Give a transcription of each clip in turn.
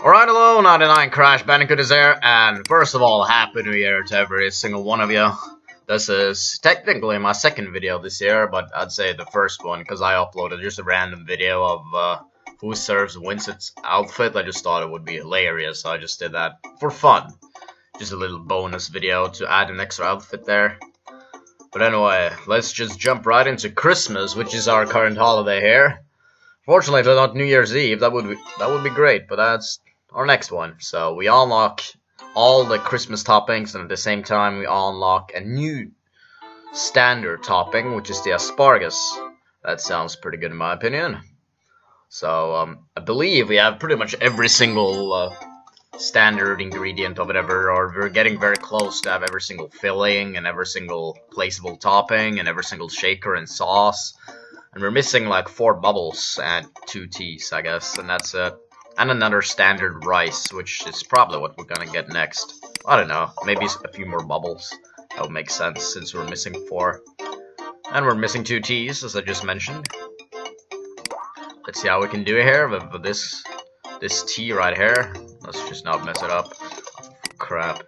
Alright, hello, 99 Crash Bandicoot is there, and first of all, Happy New Year to every single one of you. This is technically my second video this year, but I'd say the first one, because I uploaded just a random video of who serves Winston's outfit. I just thought it would be hilarious, so I just did that for fun. Just a little bonus video to add an extra outfit there. But anyway, let's just jump right into Christmas, which is our current holiday here. Fortunately, not New Year's Eve. That would be great, but that's our next one. So we unlock all the Christmas toppings, and at the same time we unlock a new standard topping, which is the asparagus. That sounds pretty good in my opinion. So I believe we have pretty much every single standard ingredient of whatever, or we're getting very close to have every single filling and every single placeable topping and every single shaker and sauce. And we're missing like 4 bubbles and 2 teas, I guess, and that's it. And another standard rice, which is probably what we're gonna get next. I don't know, maybe a few more bubbles. That would make sense since we're missing 4. And we're missing 2 teas, as I just mentioned. Let's see how we can do here with this tea right here. Let's just not mess it up. Crap.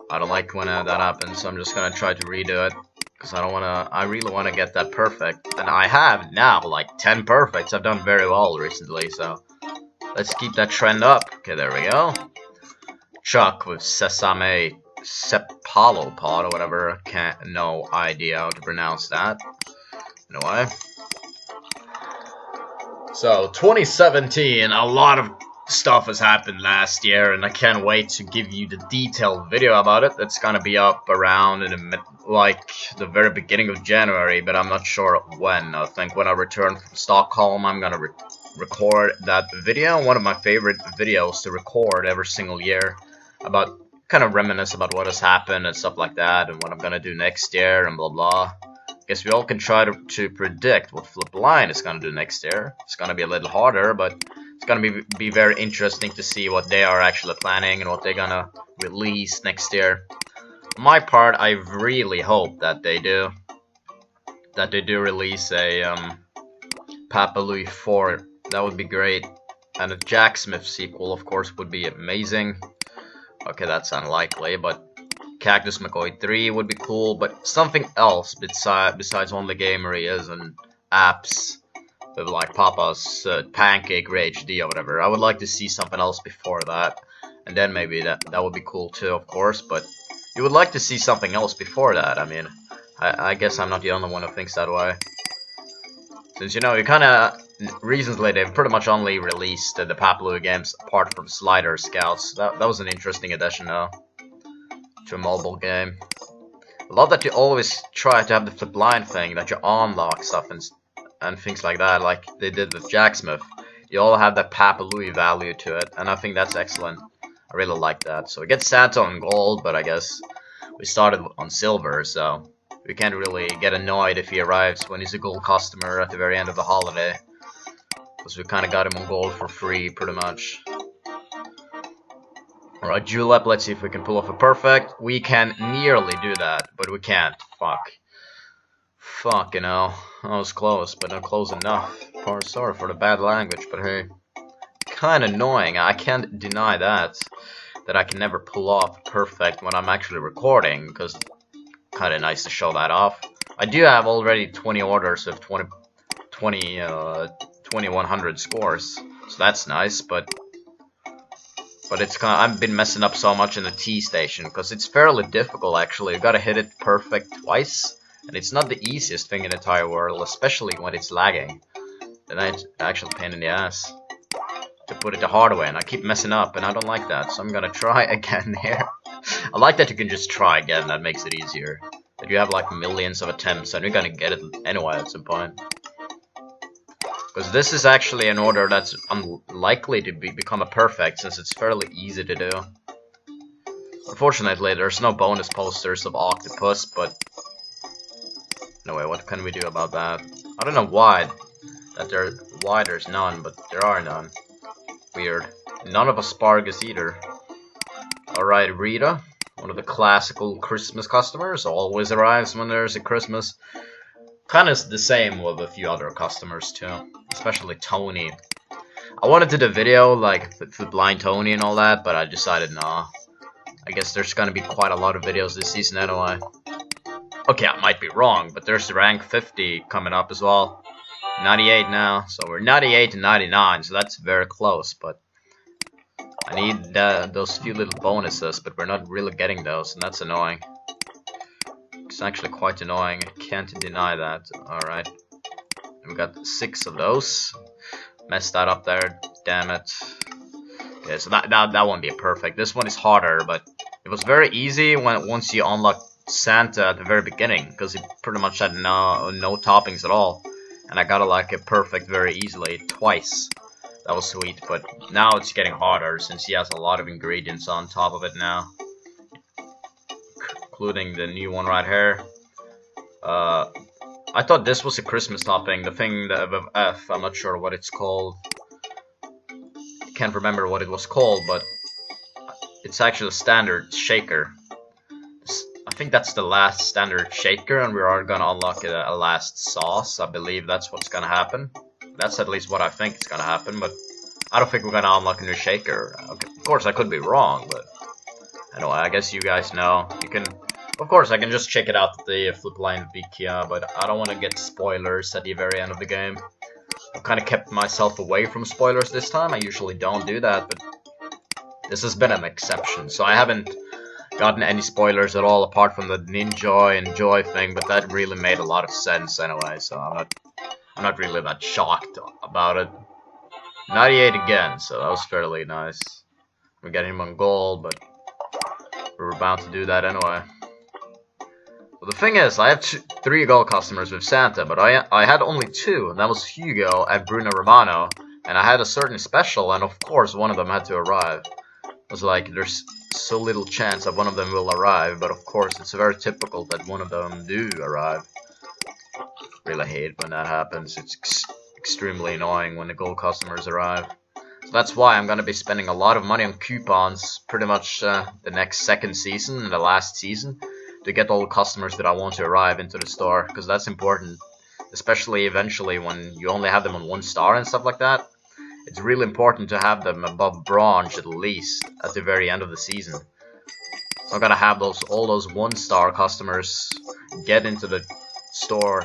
I don't like when that happens, so I'm just gonna try to redo it. Because I really wanna get that perfect. And I have now like 10 perfects. I've done very well recently, so let's keep that trend up. Okay, there we go. Chuck with sesame cephalopod or whatever. No idea how to pronounce that. Anyway. So, 2017, a lot of stuff has happened last year, and I can't wait to give you the detailed video about it. That's gonna be up around in the very beginning of January, but I'm not sure when. I think when I return from Stockholm, I'm gonna record that video. One of my favorite videos to record every single year, about kind of reminisce about what has happened and stuff like that, and what I'm gonna do next year and blah blah. Guess we all can try to predict what Flipline is gonna do next year. It's gonna be a little harder, but it's gonna be very interesting to see what they are actually planning and what they're gonna release next year. On my part, I really hope that they do release a Papa Louie 4. That would be great. And a Jack Smith sequel, of course, would be amazing. Okay, that's unlikely, but Cactus McCoy 3 would be cool. But something else besides Only Game Areas and apps with like Papa's Pancake HD or whatever. I would like to see something else before that, and then maybe that would be cool too, of course. But you would like to see something else before that. I mean, I guess I'm not the only one who thinks that way. Since, you know, you kinda recently they've pretty much only released the Papa Louie games apart from Slider Scouts. That was an interesting addition though to a mobile game. I love that you always try to have the Flipline thing, that you unlock stuff and things like that, like they did with Jack Smith. You all have that Papa Louie value to it, and I think that's excellent. I really like that. So we get Santa on gold, but I guess we started on silver, so we can't really get annoyed if he arrives when he's a gold customer at the very end of the holiday, because we kind of got him on gold for free, pretty much. Alright, Julep, let's see if we can pull off a perfect. We can nearly do that, but we can't. Fuck, you know. I was close, but not close enough. Sorry for the bad language, but hey. Kinda annoying. I can't deny that I can never pull off perfect when I'm actually recording, because kinda nice to show that off. I do have already 20 orders of 2100 scores, so that's nice, but it's I've been messing up so much in the T station, because it's fairly difficult actually. You gotta hit it perfect twice, and it's not the easiest thing in the entire world, especially when it's lagging. And it's an actual pain in the ass to put it the hard way, and I keep messing up, and I don't like that, so I'm gonna try again here. I like that you can just try again, that makes it easier. That you have like millions of attempts, and you're gonna get it anyway at some point. Because this is actually an order that's unlikely to become a perfect, since it's fairly easy to do. Unfortunately, there's no bonus posters of Octopus, but anyway, what can we do about that? I don't know why there's none, but there are none. Weird. None of asparagus either. Alright, Rita, one of the classical Christmas customers, always arrives when there's a Christmas. Kind of the same with a few other customers too, especially Tony. I wanted to do the video like for Blind Tony and all that, but I decided nah. I guess there's gonna be quite a lot of videos this season anyway. Okay, I might be wrong, but there's the rank 50 coming up as well. 98 now, so we're 98 and 99, so that's very close, but I need those few little bonuses, but we're not really getting those, and that's annoying. It's actually quite annoying, I can't deny that. Alright, we got 6 of those. Messed that up there, damn it. Okay, so that won't be perfect. This one is harder, but it was very easy once you unlock Santa at the very beginning, because he pretty much had no toppings at all, and I got it like a perfect very easily twice. That was sweet, but now it's getting harder since he has a lot of ingredients on top of it now, including the new one right here. I thought this was a Christmas topping, the thing that above F. I'm not sure what it's called. Can't remember what it was called, but it's actually a standard shaker. I think that's the last standard shaker, and we are gonna unlock a last sauce. I believe that's what's gonna happen. That's at least what I think is gonna happen, but I don't think we're gonna unlock a new shaker. Okay, of course, I could be wrong, but anyway, I guess you guys know. You can, of course, I can just check it out at the flip line Wikia, but I don't want to get spoilers at the very end of the game. I've kind of kept myself away from spoilers this time. I usually don't do that, but this has been an exception, so I haven't gotten any spoilers at all apart from the Ninja and Joy thing, but that really made a lot of sense anyway, so I'm not really that shocked about it. 98 again, so that was fairly nice. We got him on gold, but we were bound to do that anyway. Well, the thing is, I have 3 gold customers with Santa, but I had only 2, and that was Hugo and Bruno Romano, and I had a certain special, and of course one of them had to arrive. It was like, there's so little chance that one of them will arrive, but of course it's very typical that one of them do arrive. Really hate when that happens. It's extremely annoying when the gold customers arrive. So that's why I'm gonna be spending a lot of money on coupons pretty much the next second season and the last season to get all the customers that I want to arrive into the store, because that's important, especially eventually when you only have them on 1 star and stuff like that. It's really important to have them above bronze at least at the very end of the season. So I'm gonna have all those 1-star customers get into the store.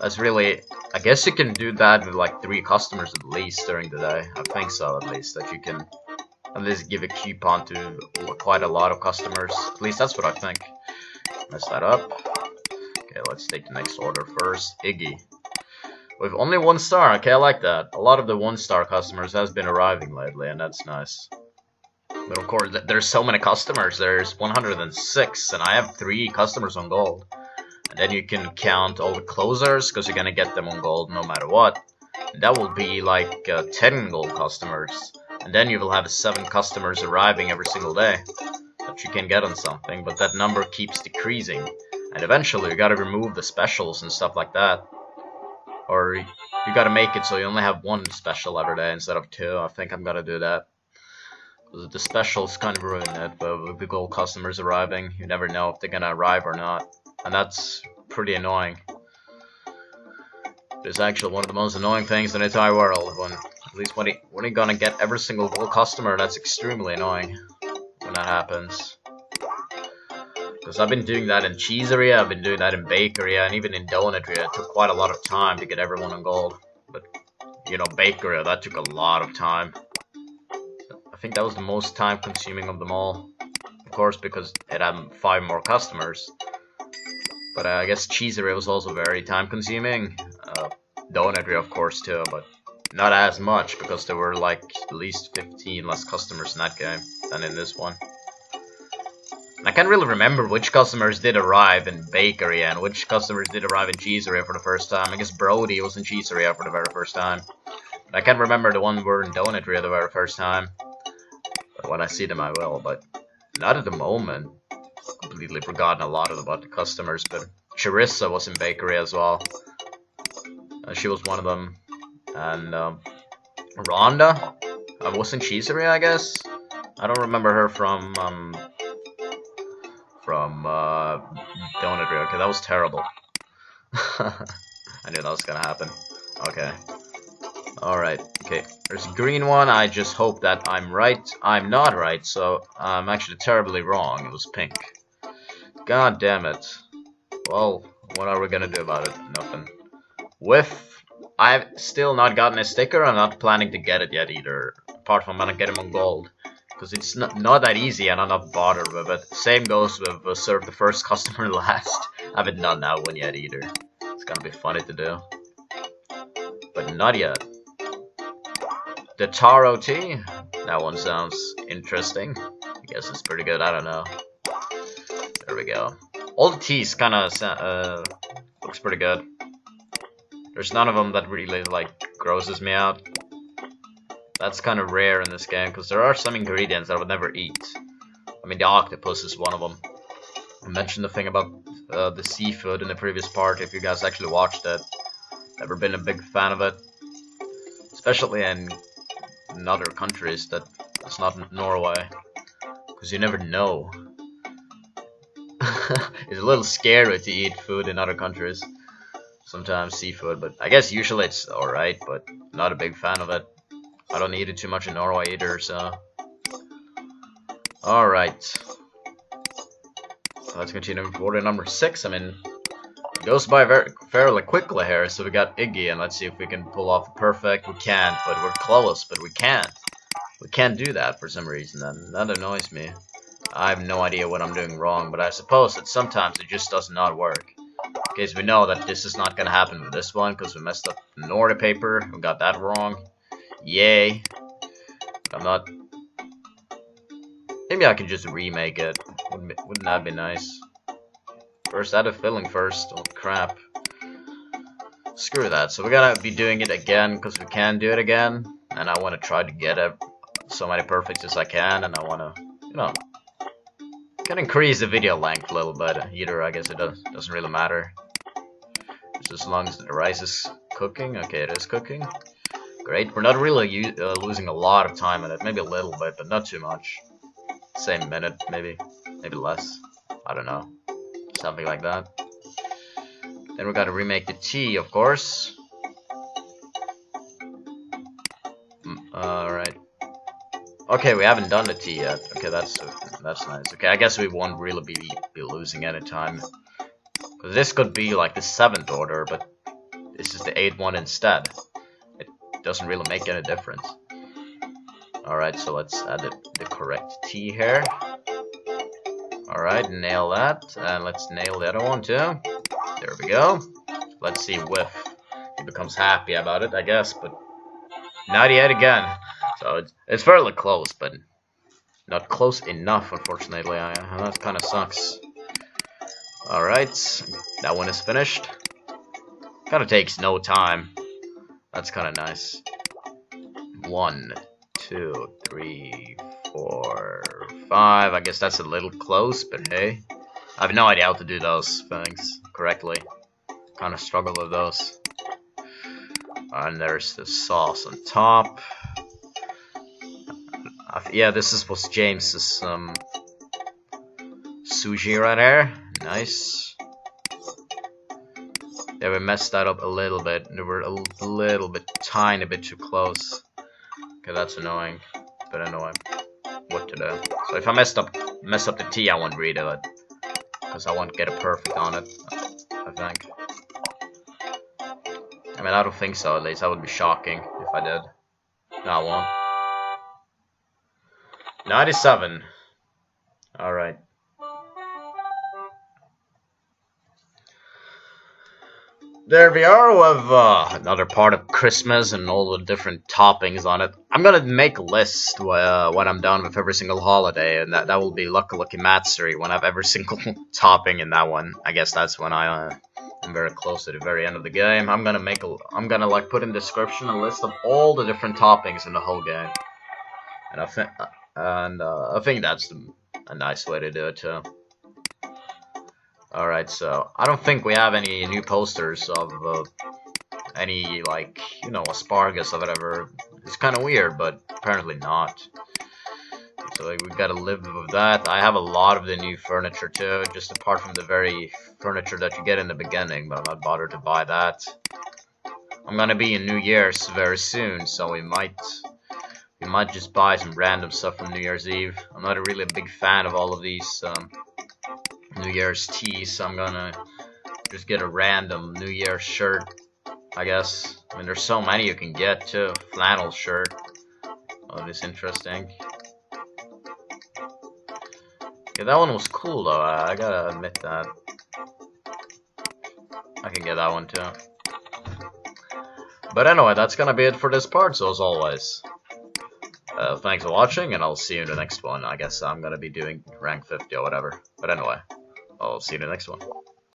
That's really, I guess you can do that with like 3 customers at least during the day. I think so, at least, that you can at least give a coupon to quite a lot of customers. At least that's what I think. Mess that up. Okay, let's take the next order first. Iggy. With only 1 star, okay, I like that. A lot of the 1-star customers has been arriving lately, and that's nice. But of course, there's so many customers. There's 106, and I have 3 customers on gold. And then you can count all the closers, because you're gonna get them on gold no matter what. And that will be like 10 gold customers. And then you will have 7 customers arriving every single day that you can get on something, but that number keeps decreasing. And eventually you gotta remove the specials and stuff like that. Or you gotta make it so you only have 1 special every day instead of 2. I think I'm gonna do that. The specials kind of ruin it, but with the gold customers arriving, you never know if they're gonna arrive or not. And that's pretty annoying. It's actually one of the most annoying things in the entire world. At least when you're gonna get every single gold customer, that's extremely annoying when that happens. Because I've been doing that in Cheeseria, I've been doing that in Bakeria, and even in Donutria. It took quite a lot of time to get everyone on gold. But, you know, Bakeria, that took a lot of time. I think that was the most time consuming of them all. Of course, because it had 5 more customers. But I guess Cheeseria was also very time consuming. Donutria, of course, too, but not as much, because there were like at least 15 less customers in that game than in this one. I can't really remember which customers did arrive in Bakery and which customers did arrive in Cheeseria for the first time. I guess Brody was in Cheeseria for the very first time. But I can't remember the one who were in Donutria the very first time. But when I see them I will, but not at the moment. Completely forgotten a lot about the customers, but Charissa was in Bakery as well. She was one of them. And Rhonda was in Cheeseria, I guess. I don't remember her from Donutria. Okay, that was terrible. I knew that was gonna happen. Okay. Alright, okay. There's a green one. I just hope that I'm right. I'm not right, so I'm actually terribly wrong. It was pink. God damn it. Well, what are we gonna do about it? Nothing. With, I've still not gotten a sticker. I'm not planning to get it yet either. Apart from when I get him on gold. Because it's not that easy and I'm not bothered with it. Same goes with serve the first customer last. I haven't done that one yet either. It's gonna be funny to do. But not yet. The taro tea? That one sounds interesting. I guess it's pretty good, I don't know. There we go. All the teas kinda looks pretty good. There's none of them that really like grosses me out. That's kind of rare in this game because there are some ingredients that I would never eat. I mean, the octopus is one of them. I mentioned the thing about the seafood in the previous part. If you guys actually watched it, never been a big fan of it, especially in other countries that it's not Norway, because you never know. It's a little scary to eat food in other countries. Sometimes seafood, but I guess usually it's alright, but not a big fan of it. I don't eat it too much in Norway either, so... Alright. So let's continue with order number 6. I mean, it goes by fairly quickly here, so we got Iggy, and let's see if we can pull off a perfect. We can't, but we're close, but we can't. We can't do that for some reason, and that annoys me. I have no idea what I'm doing wrong, but I suppose that sometimes it just does not work. Because we know that this is not going to happen with this one, because we messed up the order paper, we got that wrong. Yay. I'm not... Maybe I can just remake it. Wouldn't that be nice? First, add a filling first. Oh, crap. Screw that. So we're gonna be doing it again, because we can do it again. And I want to try to get so many perfects as I can, and I want to, you know... Can increase the video length a little bit. Either, I guess it doesn't really matter. Just as long as the rice is cooking. Okay, it is cooking. Great. We're not really losing a lot of time on it. Maybe a little bit, but not too much. Same minute, maybe less. I don't know. Something like that. Then we gotta remake the tea, of course. Alright. Okay, we haven't done the tea yet. Okay, that's nice. Okay, I guess we won't really be losing any time. Because this could be like the 7th order, but this is the 8th one instead. It doesn't really make any difference. Alright, so let's add the correct tea here. Alright, nail that. And let's nail the other one too. There we go. Let's see if he becomes happy about it, I guess, but not yet again. So it's fairly close, but not close enough, unfortunately. That kind of sucks. Alright, that one is finished. Kind of takes no time. That's kind of nice. 1, 2, 3, 4, 5. I guess that's a little close, but hey. I have no idea how to do those things correctly. Kind of struggle with those. And there's the sauce on top. Yeah, was James's sushi right there. Nice. Yeah, we messed that up a little bit. They were a little bit, tiny bit too close. Okay, that's annoying. But I know what to do. So if I mess up the tea, I won't redo it. Because I won't get a perfect on it, I think. I mean, I don't think so, at least. That would be shocking if I did. No, I won't. 97. Alright. There we are with another part of Christmas and all the different toppings on it. I'm gonna make a list when I'm done with every single holiday, and that will be Lucky Lucky Matsuri when I have every single topping in that one. I guess that's when I'm very close to the very end of the game. I'm gonna like put in the description a list of all the different toppings in the whole game, and I think that's a nice way to do it too. Alright, so I don't think we have any new posters of any, like, you know, asparagus or whatever. It's kind of weird, but apparently not. So like, we gotta live with that. I have a lot of the new furniture too, just apart from the very furniture that you get in the beginning, but I'm not bothered to buy that. I'm gonna be in New Year's very soon, so we might just buy some random stuff from New Year's Eve. I'm not really a big fan of all of these New Year's teas, so I'm gonna just get a random New Year's shirt, I guess. I mean, there's so many you can get too. Flannel shirt. Oh, this is interesting. Yeah, that one was cool though. I gotta admit that. I can get that one too. But anyway, that's gonna be it for this part. So as always, thanks for watching, and I'll see you in the next one. I guess I'm gonna be doing rank 50 or whatever. But anyway, I'll see you in the next one.